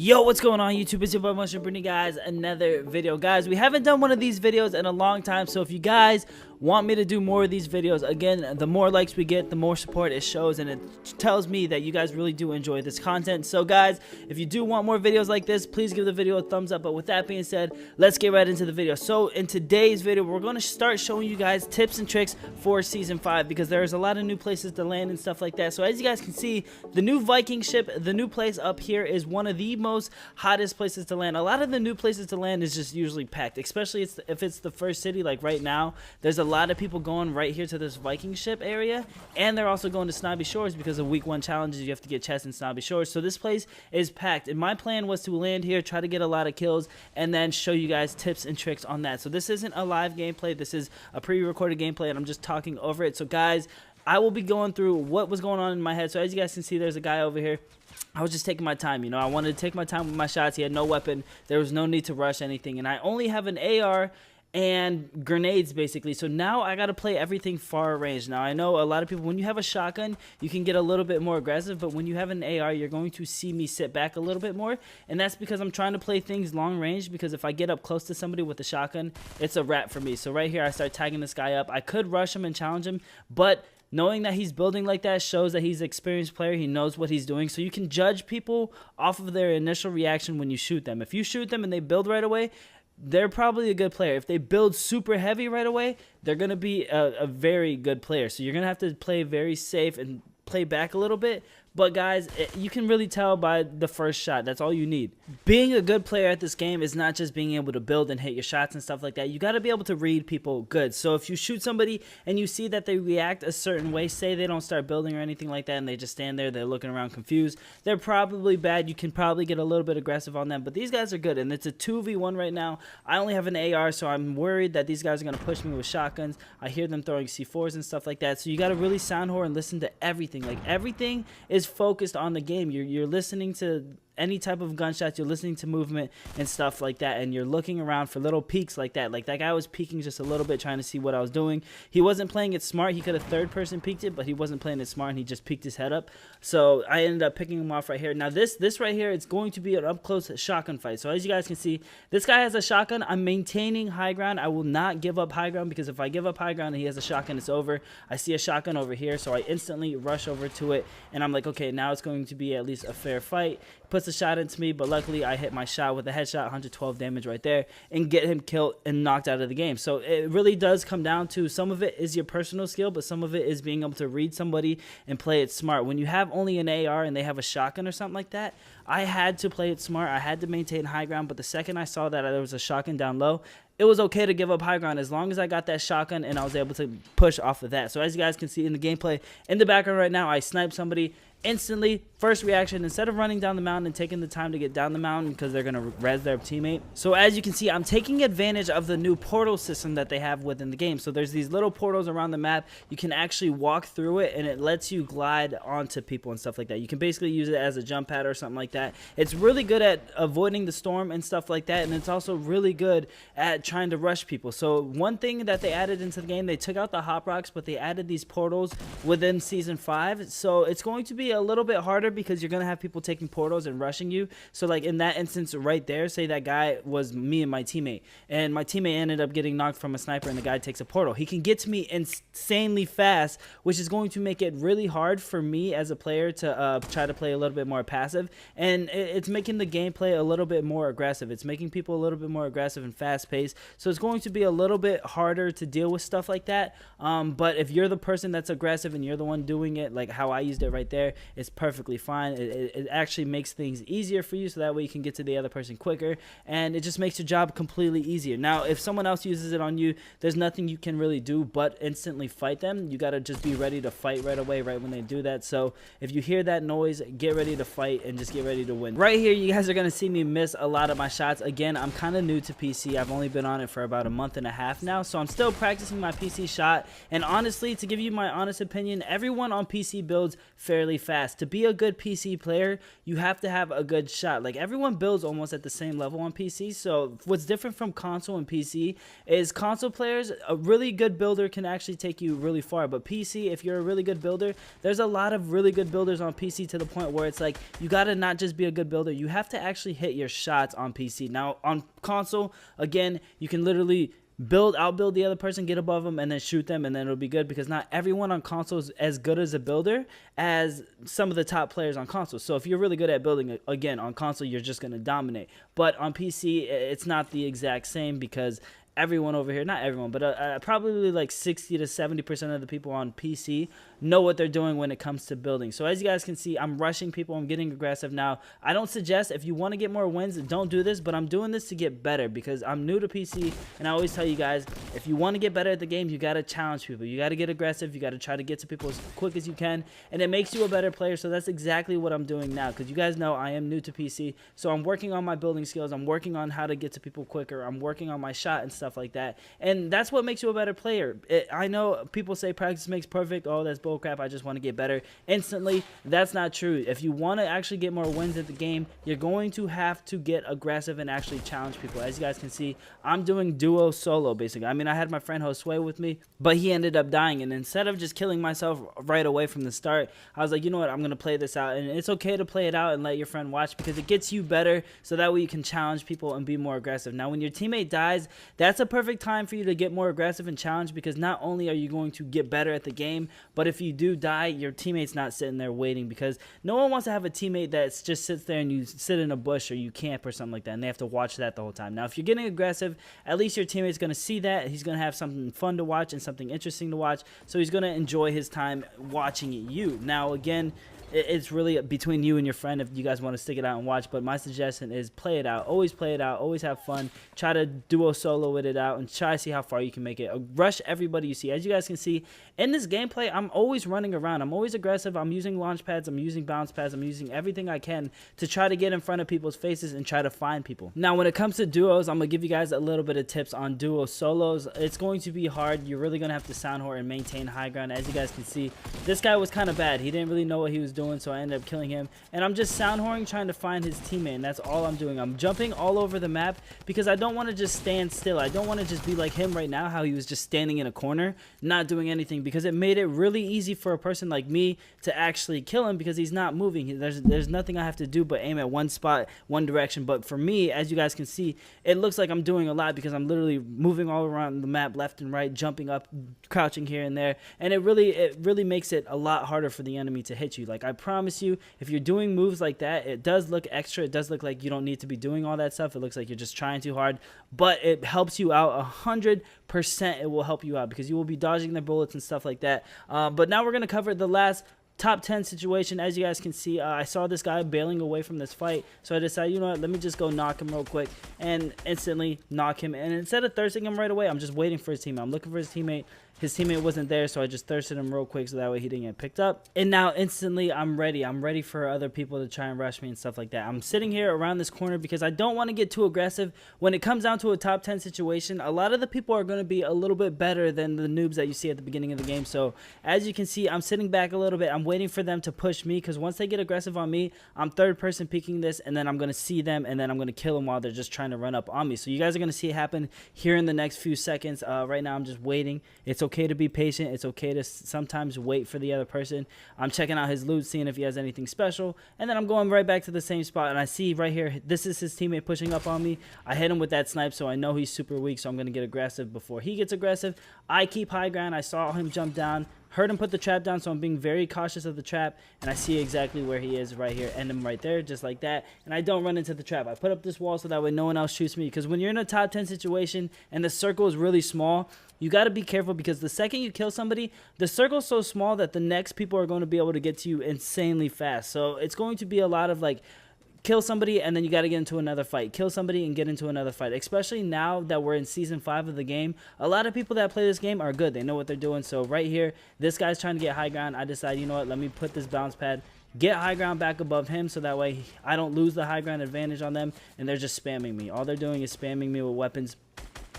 Yo, what's going on YouTube? It's your boy Motion bringing you guys another video. Guys, we haven't done one of these videos in a long time, so if you guys want me to do more of these videos, again, the more likes we get, the more support it shows, and it tells me that you guys really do enjoy this content. So guys, if you do want more videos like this, please give the video a thumbs up. But with that being said, let's get right into the video. So in today's video, we're going to start showing you guys tips and tricks for season 5, because there's a lot of new places to land and stuff like that. So as you guys can see, the new Viking ship, the new place up here, is one of the most hottest places to land. A lot of the new places to land is just usually packed, especially if it's the first city. Like right now, there's a lot of people going right here to this Viking ship area, and they're also going to Snobby Shores because of week 1 challenges. You have to get chests in Snobby Shores, so this place is packed, and my plan was to land here, try to get a lot of kills, and then show you guys tips and tricks on that. So this isn't a live gameplay, this is a pre-recorded gameplay, and I'm just talking over it. So guys, I will be going through what was going on in my head. So as you guys can see, there's a guy over here. I was just taking my time, you know. I wanted to take my time with my shots. He had no weapon. There was no need to rush anything. And I only have an AR and grenades, basically. So now I got to play everything far range. Now, I know a lot of people, when you have a shotgun, you can get a little bit more aggressive. But when you have an AR, you're going to see me sit back a little bit more. And that's because I'm trying to play things long range. Because if I get up close to somebody with a shotgun, it's a wrap for me. So right here, I start tagging this guy up. I could rush him and challenge him, but knowing that he's building like that shows that he's an experienced player. He knows what he's doing. So you can judge people off of their initial reaction when you shoot them. If you shoot them and they build right away, they're probably a good player. If they build super heavy right away, they're going to be a very good player. So you're going to have to play very safe and play back a little bit. But guys, you can really tell by the first shot. That's all you need. Being a good player at this game is not just being able to build and hit your shots and stuff like that. You got to be able to read people good. So if you shoot somebody and you see that they react a certain way, say they don't start building or anything like that, and they just stand there, they're looking around confused, they're probably bad. You can probably get a little bit aggressive on them. But these guys are good, and it's a 2v1 right now. I only have an AR, so I'm worried that these guys are going to push me with shotguns. I hear them throwing C4s and stuff like that. So you got to really sound whore and listen to everything. Like, everything is focused on the game. You're listening to any type of gunshots, you're listening to movement and stuff like that, and you're looking around for little peeks like that. Like that guy was peeking just a little bit, trying to see what I was doing. He wasn't playing it smart. He could have third person peeked it, but he wasn't playing it smart, and he just peeked his head up. So I ended up picking him off right here. Now this right here, it's going to be an up close shotgun fight. So as you guys can see, this guy has a shotgun. I'm maintaining high ground. I will not give up high ground, because if I give up high ground and he has a shotgun, it's over. I see a shotgun over here, so I instantly rush over to it, and I'm like, okay, now it's going to be at least a fair fight. Puts a shot into me, but luckily I hit my shot with a headshot, 112 damage right there, and get him killed and knocked out of the game. So it really does come down to, some of it is your personal skill, but some of it is being able to read somebody and play it smart. When you have only an AR and they have a shotgun or something like that, I had to play it smart. I had to maintain high ground, but the second I saw that there was a shotgun down low, it was okay to give up high ground as long as I got that shotgun and I was able to push off of that. So as you guys can see in the gameplay in the background right now, I sniped somebody instantly. First reaction, instead of running down the mountain and taking the time to get down the mountain because they're going to res their teammate. So as you can see, I'm taking advantage of the new portal system that they have within the game. So there's these little portals around the map. You can actually walk through it, and it lets you glide onto people and stuff like that. You can basically use it as a jump pad or something like that. It's really good at avoiding the storm and stuff like that, and it's also really good at trying to rush people. So one thing that they added into the game, they took out the hop rocks, but they added these portals within season 5. So it's going to be a little bit harder, because you're going to have people taking portals and rushing you. So like in that instance right there, say that guy was me and my teammate, and my teammate ended up getting knocked from a sniper, and the guy takes a portal. He can get to me insanely fast, which is going to make it really hard for me as a player to try to play a little bit more passive, and it's making the gameplay a little bit more aggressive. It's making people a little bit more aggressive and fast paced, so it's going to be a little bit harder to deal with stuff like that. But if you're the person that's aggressive and you're the one doing it, like how I used it right there, it's perfectly fine. It actually makes things easier for you, so that way you can get to the other person quicker, and it just makes your job completely easier. Now if someone else uses it on you, there's nothing you can really do but instantly fight them. You got to just be ready to fight right away, right when they do that. So if you hear that noise, get ready to fight and just get ready to win. Right here, you guys are going to see me miss a lot of my shots. Again, I'm kind of new to PC. I've only been on it for about a month and a half now, so I'm still practicing my PC shot. And honestly, to give you my honest opinion, everyone on PC builds fairly fast. fast. To be a good PC player, you have to have a good shot. Like, everyone builds almost at the same level on PC. So what's different from console and PC is console players, a really good builder can actually take you really far. But PC, if you're a really good builder, there's a lot of really good builders on PC to the point where it's like you gotta not just be a good builder, you have to actually hit your shots on PC. Now on console, again, you can literally outbuild the other person, get above them, and then shoot them, and then it'll be good, because not everyone on console is as good as a builder as some of the top players on console. So if you're really good at building, again, on console, you're just going to dominate. But on PC, it's not the exact same, because everyone over here, not everyone, but probably like 60 to 70% of the people on PC know what they're doing when it comes to building. So as you guys can see, I'm rushing people, I'm getting aggressive now. I don't suggest, if you want to get more wins, don't do this, but I'm doing this to get better, because I'm new to PC, and I always tell you guys, if you want to get better at the game, you got to challenge people, you got to get aggressive, you got to try to get to people as quick as you can, and it makes you a better player. So that's exactly what I'm doing now, because you guys know I am new to PC, so I'm working on my building skills, I'm working on how to get to people quicker, I'm working on my shot and stuff like that, and that's what makes you a better player. I know people say practice makes perfect. Oh, that's bullcrap, I just want to get better instantly. That's not true. If you want to actually get more wins at the game, you're going to have to get aggressive and actually challenge people. As you guys can see, I'm doing duo solo basically. I mean, I had my friend Josue with me, but he ended up dying, and instead of just killing myself right away from the start, I was like, you know what, I'm going to play this out. And it's okay to play it out and let your friend watch, because it gets you better, so that way you can challenge people and be more aggressive. Now when your teammate dies, that's a perfect time for you to get more aggressive and challenge, because not only are you going to get better at the game, but if you do die, your teammate's not sitting there waiting, because no one wants to have a teammate that just sits there and you sit in a bush or you camp or something like that, and they have to watch that the whole time. Now if you're getting aggressive, at least your teammate's going to see that. He's going to have something fun to watch and something interesting to watch, so he's going to enjoy his time watching you. Now again, it's really between you and your friend if you guys want to stick it out and watch, but my suggestion is play it out, always have fun, try to duo solo with it out, and try to see how far you can make it. Rush everybody you see. As you guys can see in this gameplay, I'm always running around, I'm always aggressive, I'm using launch pads, I'm using bounce pads, I'm using everything I can to try to get in front of people's faces and try to find people. Now when it comes to duos, I'm gonna give you guys a little bit of tips on duo solos. It's going to be hard. You're really gonna have to sound whore and maintain high ground. As you guys can see, this guy was kind of bad, he didn't really know what he was doing, so I ended up killing him, and I'm just sound whoring trying to find his teammate, and that's all I'm doing. I'm jumping all over the map, because I don't want to just stand still. I don't want to just be like him right now, how he was just standing in a corner not doing anything, because it made it really easy for a person like me to actually kill him, because he's not moving. There's nothing I have to do but aim at one spot, one direction. But for me, as you guys can see, it looks like I'm doing a lot, because I'm literally moving all around the map left and right, jumping up, crouching here and there, and it really makes it a lot harder for the enemy to hit you. Like, I promise you, if you're doing moves like that, it does look extra, it does look like you don't need to be doing all that stuff, it looks like you're just trying too hard, but it helps you out 100%. It will help you out, because you will be dodging their bullets and stuff like that. But now we're going to cover the last top 10 situation. As you guys can see, I saw this guy bailing away from this fight, so I decided, you know what, let me just go knock him real quick, and instantly knock him. And instead of thirsting him right away, I'm just waiting for his teammate. I'm looking for his teammate. His teammate wasn't there, so I just thirsted him real quick so that way he didn't get picked up. And now instantly I'm ready for other people to try and rush me and stuff like that. I'm sitting here around this corner because I don't want to get too aggressive. When it comes down to a top 10 situation, a lot of the people are going to be a little bit better than the noobs that you see at the beginning of the game. So as you can see, I'm sitting back a little bit. I'm waiting for them to push me, because once they get aggressive on me, I'm third person peeking this, and then I'm going to see them, and then I'm going to kill them while they're just trying to run up on me. So you guys are going to see it happen here in the next few seconds. Right now I'm just waiting. It's okay to be patient. It's okay to sometimes wait for the other person. I'm checking out his loot, seeing if he has anything special, and then I'm going right back to the same spot, and I see right here, this is his teammate pushing up on me. I hit him with that snipe, so I know he's super weak, so I'm going to get aggressive before he gets aggressive. I keep high ground. I saw him jump down, heard him put the trap down, so I'm being very cautious of the trap, and I see exactly where he is right here. End him right there, just like that, and I don't run into the trap. I put up this wall so that way no one else shoots me, because when you're in a top 10 situation and the circle is really small, you got to be careful, because the second you kill somebody, the circle's so small that the next people are going to be able to get to you insanely fast. So it's going to be a lot of like, kill somebody and then you got to get into another fight, kill somebody and get into another fight. Especially now that we're in season 5 of the game, a lot of people that play this game are good, they know what they're doing. So right here, this guy's trying to get high ground. I decide, you know what, let me put this bounce pad, get high ground back above him, so that way I don't lose the high ground advantage on them, and they're just spamming me. All they're doing is spamming me with weapons,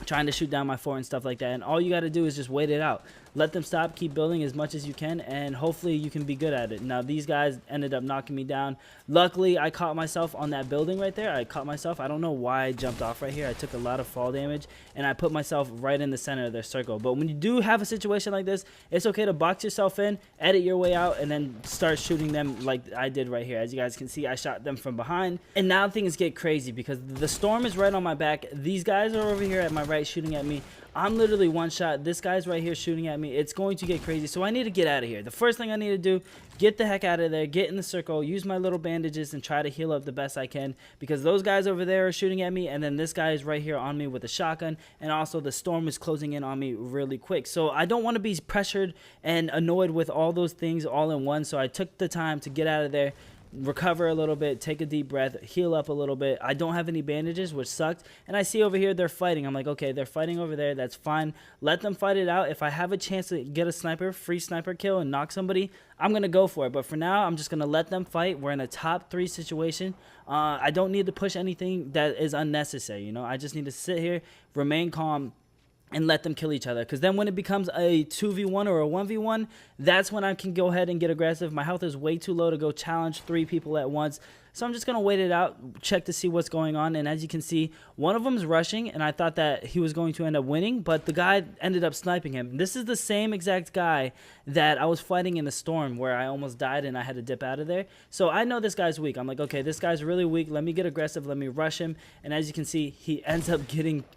trying to shoot down my fort and stuff like that, and all you got to do is just wait it out. let them stop, keep building as much as you can, and hopefully you can be good at it. Now these guys ended up knocking me down. Luckily I caught myself on that building right there. I caught myself. I don't know why I jumped off right here. I took a lot of fall damage and I put myself right in the center of their circle. But when you do have a situation like this, it's okay to box yourself in, edit your way out, and then start shooting them like I did right here. As you guys can see, I shot them from behind, and now things get crazy because the storm is right on my back. These guys are over here at my right shooting at me. I'm literally one shot. This guy's right here shooting at me. It's going to get crazy, so I need to get out of here. The first thing I need to do, get the heck out of there, get in the circle, use my little bandages, and try to heal up the best I can, because those guys over there are shooting at me, and then this guy is right here on me with a shotgun, and also the storm is closing in on me really quick. So I don't want to be pressured and annoyed with all those things all in one, so I took the time to get out of there, recover a little bit, take a deep breath, heal up a little bit. I don't have any bandages, which sucked, and I see over here they're fighting. I'm like, okay, they're fighting over there, that's fine, let them fight it out. If I have a chance to get a free sniper kill and knock somebody, I'm gonna go for it. But for now, I'm just gonna let them fight. We're in a top 3 situation. I don't need to push anything that is unnecessary, you know. I just need to sit here, remain calm, and let them kill each other, because then when it becomes a 2v1 or a 1v1, that's when I can go ahead and get aggressive. My health is way too low to go challenge 3 people at once, so I'm just going to wait it out, check to see what's going on. And as you can see, one of them is rushing, and I thought that he was going to end up winning, but the guy ended up sniping him. This is the same exact guy that I was fighting in the storm where I almost died and I had to dip out of there. So I know this guy's weak. I'm like, okay, this guy's really weak. Let me get aggressive. Let me rush him. And as you can see, he ends up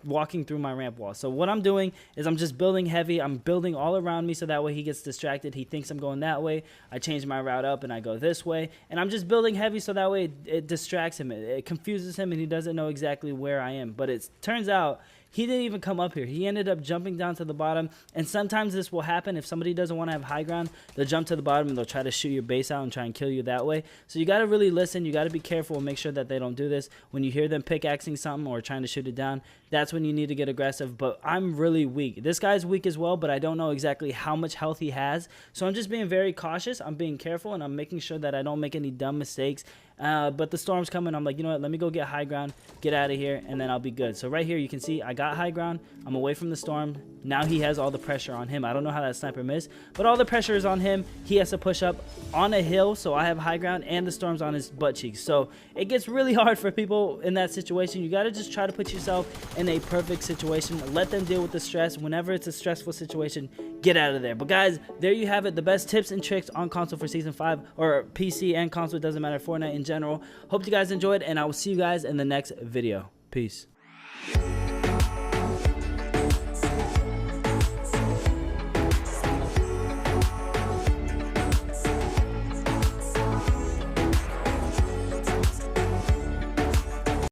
walking through my ramp wall. So what I'm doing is I'm just building heavy. I'm building all around me so that way he gets distracted. He thinks I'm going that way. I change my route up and I go this way. And I'm just building heavy so that way it distracts him. It confuses him and he doesn't know exactly where I am. But it turns out he didn't even come up here. He ended up jumping down to the bottom. And sometimes this will happen. If somebody doesn't want to have high ground, they'll jump to the bottom and they'll try to shoot your base out and try and kill you that way. So you got to really listen. You got to be careful and make sure that they don't do this. When you hear them pickaxing something or trying to shoot it down, that's when you need to get aggressive. But I'm really weak. This guy's weak as well, but I don't know exactly how much health he has. So I'm just being very cautious. I'm being careful, and I'm making sure that I don't make any dumb mistakes. But the storm's coming. I'm like, you know what? Let me go get high ground, get out of here, and then I'll be good. So right here, you can see I got high ground. I'm away from the storm. Now he has all the pressure on him. I don't know how that sniper missed, but all the pressure is on him. He has to push up on a hill, so I have high ground, and the storm's on his butt cheeks. So it gets really hard for people in that situation. You got to just try to put yourself in a perfect situation. Let them deal with the stress. Whenever it's a stressful situation, get out of there. But guys, there you have it. The best tips and tricks on console for Season 5, or PC and console, it doesn't matter, Fortnite in general. Hope you guys enjoyed, and I will see you guys in the next video. Peace.